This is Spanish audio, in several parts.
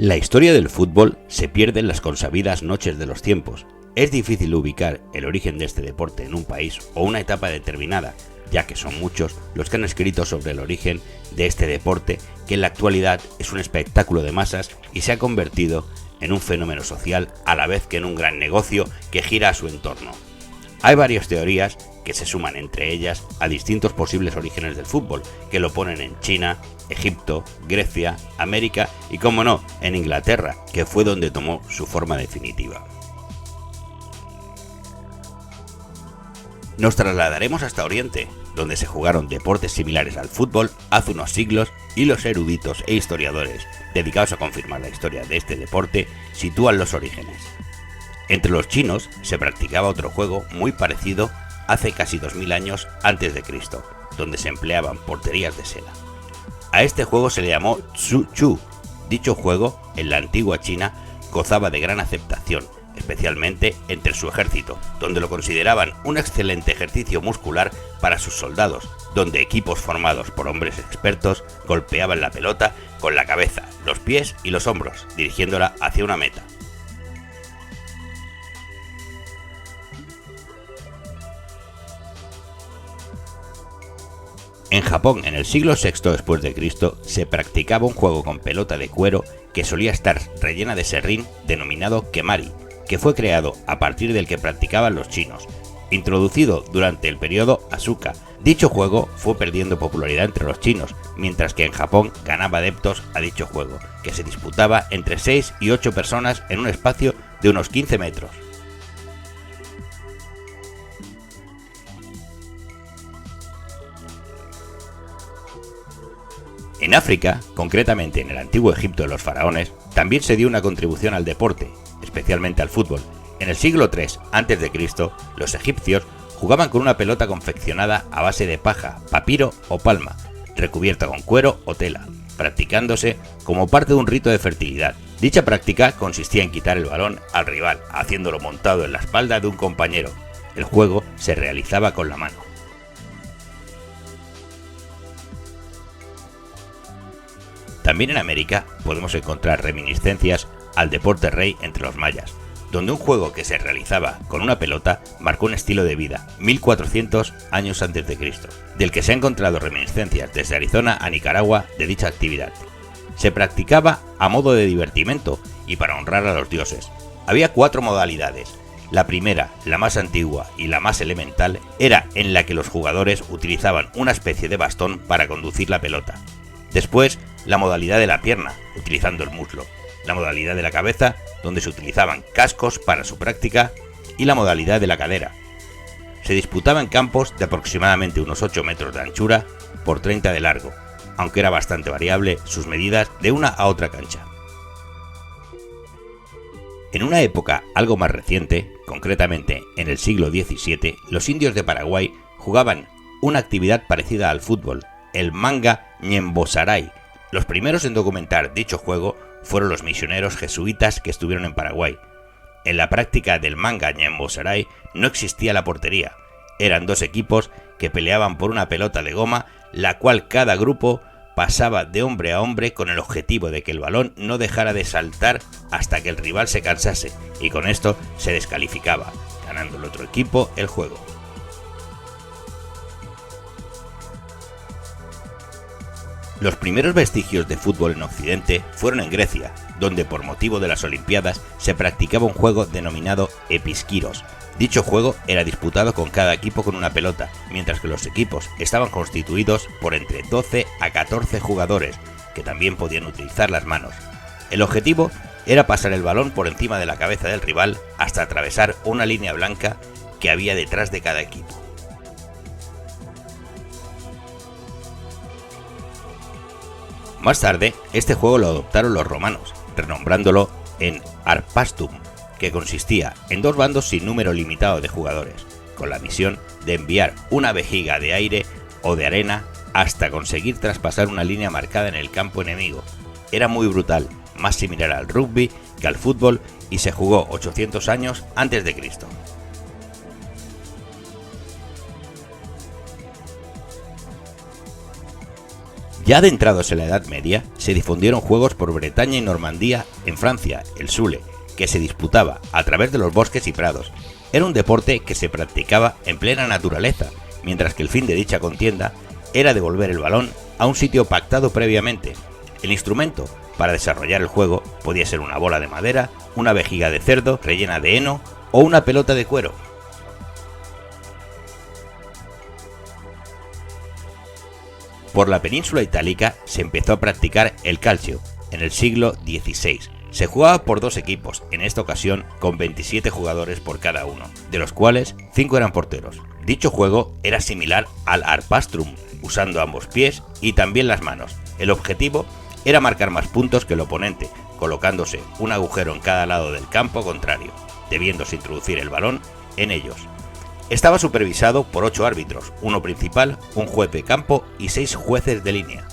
La historia del fútbol se pierde en las consabidas noches de los tiempos. Es difícil ubicar el origen de este deporte en un país o una etapa determinada, ya que son muchos los que han escrito sobre el origen de este deporte, que en la actualidad es un espectáculo de masas y se ha convertido en un fenómeno social a la vez que en un gran negocio que gira a su entorno. Hay varias teorías que se suman entre ellas a distintos posibles orígenes del fútbol, que lo ponen en China, Egipto, Grecia, América y, como no, en Inglaterra, que fue donde tomó su forma definitiva. Nos trasladaremos hasta Oriente, donde se jugaron deportes similares al fútbol hace unos siglos y los eruditos e historiadores dedicados a confirmar la historia de este deporte sitúan los orígenes. Entre los chinos se practicaba otro juego muy parecido hace casi 2000 años antes de Cristo, donde se empleaban porterías de seda. A este juego se le llamó Tzu Chu. Dicho juego, en la antigua China, gozaba de gran aceptación, especialmente entre su ejército, donde lo consideraban un excelente ejercicio muscular para sus soldados, donde equipos formados por hombres expertos golpeaban la pelota con la cabeza, los pies y los hombros, dirigiéndola hacia una meta. En Japón, en el siglo VI después de Cristo, se practicaba un juego con pelota de cuero que solía estar rellena de serrín denominado kemari, que fue creado a partir del que practicaban los chinos. Introducido durante el periodo Asuka, dicho juego fue perdiendo popularidad entre los chinos, mientras que en Japón ganaba adeptos a dicho juego, que se disputaba entre 6 y 8 personas en un espacio de unos 15 metros. En África, concretamente en el antiguo Egipto de los faraones, también se dio una contribución al deporte, especialmente al fútbol. En el siglo III a.C., los egipcios jugaban con una pelota confeccionada a base de paja, papiro o palma, recubierta con cuero o tela, practicándose como parte de un rito de fertilidad. Dicha práctica consistía en quitar el balón al rival, haciéndolo montado en la espalda de un compañero. El juego se realizaba con la mano. También en América podemos encontrar reminiscencias al deporte rey entre los mayas, donde un juego que se realizaba con una pelota marcó un estilo de vida 1400 años antes de Cristo, del que se han encontrado reminiscencias desde Arizona a Nicaragua de dicha actividad. Se practicaba a modo de divertimento y para honrar a los dioses. Había 4 modalidades. La primera, la más antigua y la más elemental, era en la que los jugadores utilizaban una especie de bastón para conducir la pelota. Después, la modalidad de la pierna, utilizando el muslo, la modalidad de la cabeza, donde se utilizaban cascos para su práctica, y la modalidad de la cadera. Se disputaba en campos de aproximadamente unos 8 metros de anchura por 30 de largo, aunque era bastante variable sus medidas de una a otra cancha. En una época algo más reciente, concretamente en el siglo XVII, los indios de Paraguay jugaban una actividad parecida al fútbol, el manga ñembosaray. Los primeros en documentar dicho juego fueron los misioneros jesuitas que estuvieron en Paraguay. En la práctica del manga ñembosaray no existía la portería. Eran 2 equipos que peleaban por una pelota de goma, la cual cada grupo pasaba de hombre a hombre con el objetivo de que el balón no dejara de saltar hasta que el rival se cansase, y con esto se descalificaba, ganando el otro equipo el juego. Los primeros vestigios de fútbol en Occidente fueron en Grecia, donde por motivo de las Olimpiadas se practicaba un juego denominado episkiros. Dicho juego era disputado con cada equipo con una pelota, mientras que los equipos estaban constituidos por entre 12 a 14 jugadores, que también podían utilizar las manos. El objetivo era pasar el balón por encima de la cabeza del rival hasta atravesar una línea blanca que había detrás de cada equipo. Más tarde, este juego lo adoptaron los romanos, renombrándolo en Arpastum, que consistía en 2 bandos sin número limitado de jugadores, con la misión de enviar una vejiga de aire o de arena hasta conseguir traspasar una línea marcada en el campo enemigo. Era muy brutal, más similar al rugby que al fútbol, y se jugó 800 años antes de Cristo. Ya adentrados en la Edad Media, se difundieron juegos por Bretaña y Normandía, en Francia, el Sule, que se disputaba a través de los bosques y prados. Era un deporte que se practicaba en plena naturaleza, mientras que el fin de dicha contienda era devolver el balón a un sitio pactado previamente. El instrumento para desarrollar el juego podía ser una bola de madera, una vejiga de cerdo rellena de heno o una pelota de cuero. Por la península itálica se empezó a practicar el calcio en el siglo XVI. Se jugaba por dos equipos, en esta ocasión con 27 jugadores por cada uno, de los cuales 5 eran porteros. Dicho juego era similar al arpastrum, usando ambos pies y también las manos. El objetivo era marcar más puntos que el oponente, colocándose un agujero en cada lado del campo contrario, debiéndose introducir el balón en ellos. Estaba supervisado por 8 árbitros, uno principal, un juez de campo y 6 jueces de línea.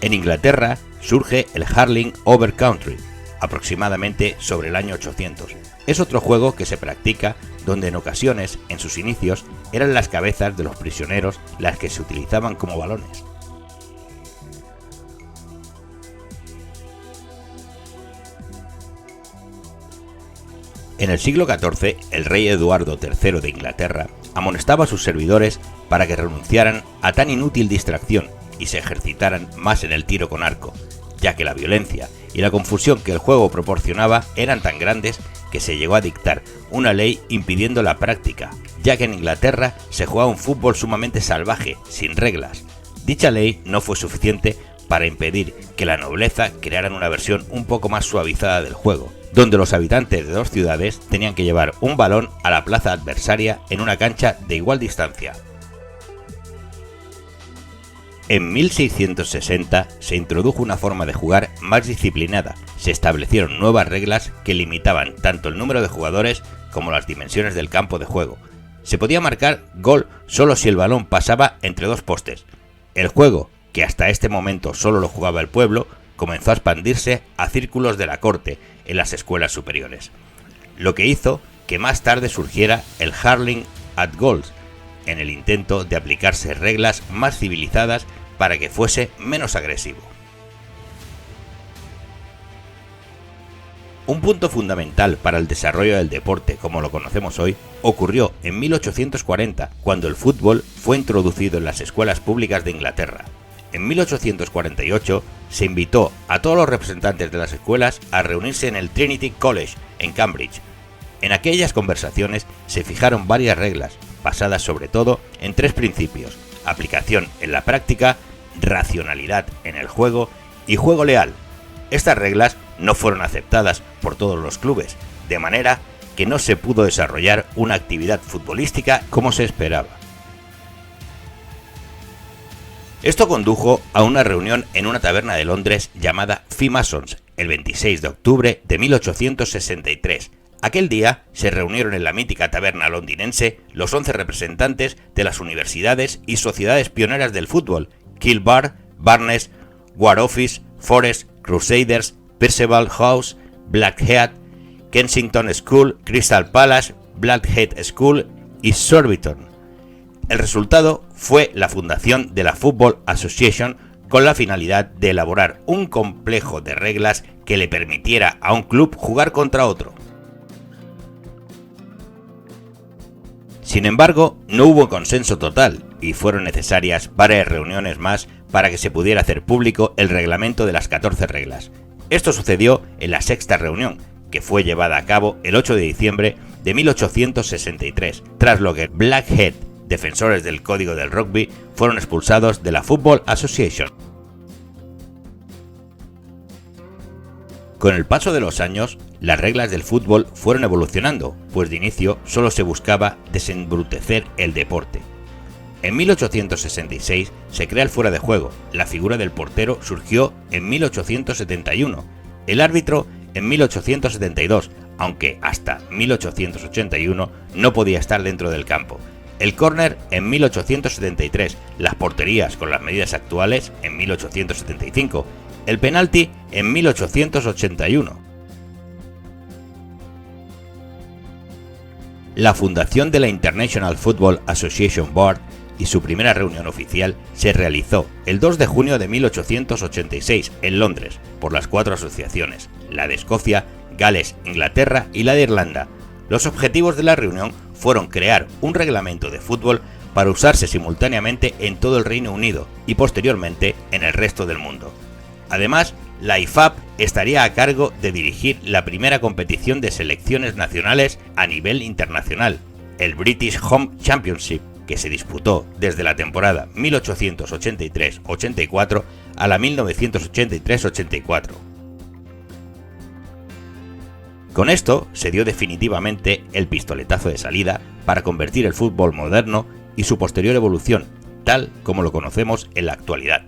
En Inglaterra surge el hurling over country, aproximadamente sobre el año 800. Es otro juego que se practica donde en ocasiones, en sus inicios, eran las cabezas de los prisioneros las que se utilizaban como balones. En el siglo XIV, el rey Eduardo III de Inglaterra amonestaba a sus servidores para que renunciaran a tan inútil distracción y se ejercitaran más en el tiro con arco, ya que la violencia y la confusión que el juego proporcionaba eran tan grandes que se llegó a dictar una ley impidiendo la práctica, ya que en Inglaterra se jugaba un fútbol sumamente salvaje, sin reglas. Dicha ley no fue suficiente para impedir que la nobleza crearan una versión un poco más suavizada del juego, donde los habitantes de dos ciudades tenían que llevar un balón a la plaza adversaria en una cancha de igual distancia. En 1660 se introdujo una forma de jugar más disciplinada, se establecieron nuevas reglas que limitaban tanto el número de jugadores como las dimensiones del campo de juego. Se podía marcar gol solo si el balón pasaba entre dos postes. El juego, que hasta este momento solo lo jugaba el pueblo, comenzó a expandirse a círculos de la corte en las escuelas superiores, lo que hizo que más tarde surgiera el hurling at goals, en el intento de aplicarse reglas más civilizadas para que fuese menos agresivo. Un punto fundamental para el desarrollo del deporte como lo conocemos hoy ocurrió en 1840, cuando el fútbol fue introducido en las escuelas públicas de Inglaterra. En 1848 se invitó a todos los representantes de las escuelas a reunirse en el Trinity College, en Cambridge. En aquellas conversaciones se fijaron varias reglas, basadas sobre todo en 3 principios: aplicación en la práctica, racionalidad en el juego y juego leal. Estas reglas no fueron aceptadas por todos los clubes, de manera que no se pudo desarrollar una actividad futbolística como se esperaba. Esto condujo a una reunión en una taberna de Londres llamada Freemasons el 26 de octubre de 1863. Aquel día se reunieron en la mítica taberna londinense los 11 representantes de las universidades y sociedades pioneras del fútbol: Kilbar, Barnes, War Office, Forest, Crusaders, Percival House, Blackheath, Kensington School, Crystal Palace, Blackheath School y Surbiton. El resultado fue la fundación de la Football Association con la finalidad de elaborar un complejo de reglas que le permitiera a un club jugar contra otro. Sin embargo, no hubo consenso total y fueron necesarias varias reuniones más para que se pudiera hacer público el reglamento de las 14 reglas. Esto sucedió en la 6ª reunión, que fue llevada a cabo el 8 de diciembre de 1863, tras lo que Blackheath, defensores del código del rugby, fueron expulsados de la Football Association. Con el paso de los años, las reglas del fútbol fueron evolucionando, pues de inicio solo se buscaba desembrutecer el deporte. En 1866 se crea el fuera de juego, la figura del portero surgió en 1871, el árbitro en 1872, aunque hasta 1881 no podía estar dentro del campo. El córner en 1873, las porterías con las medidas actuales en 1875, el penalti en 1881. la fundación de la International Football Association Board y su primera reunión oficial se realizó el 2 de junio de 1886 en Londres por las 4 asociaciones, la de Escocia, Gales, Inglaterra y la de Irlanda. Los objetivos de la reunión fueron crear un reglamento de fútbol para usarse simultáneamente en todo el Reino Unido y posteriormente en el resto del mundo. Además, la IFAB estaría a cargo de dirigir la primera competición de selecciones nacionales a nivel internacional, el British Home Championship, que se disputó desde la temporada 1883-84 a la 1983-84. Con esto se dio definitivamente el pistoletazo de salida para convertir el fútbol moderno y su posterior evolución, tal como lo conocemos en la actualidad.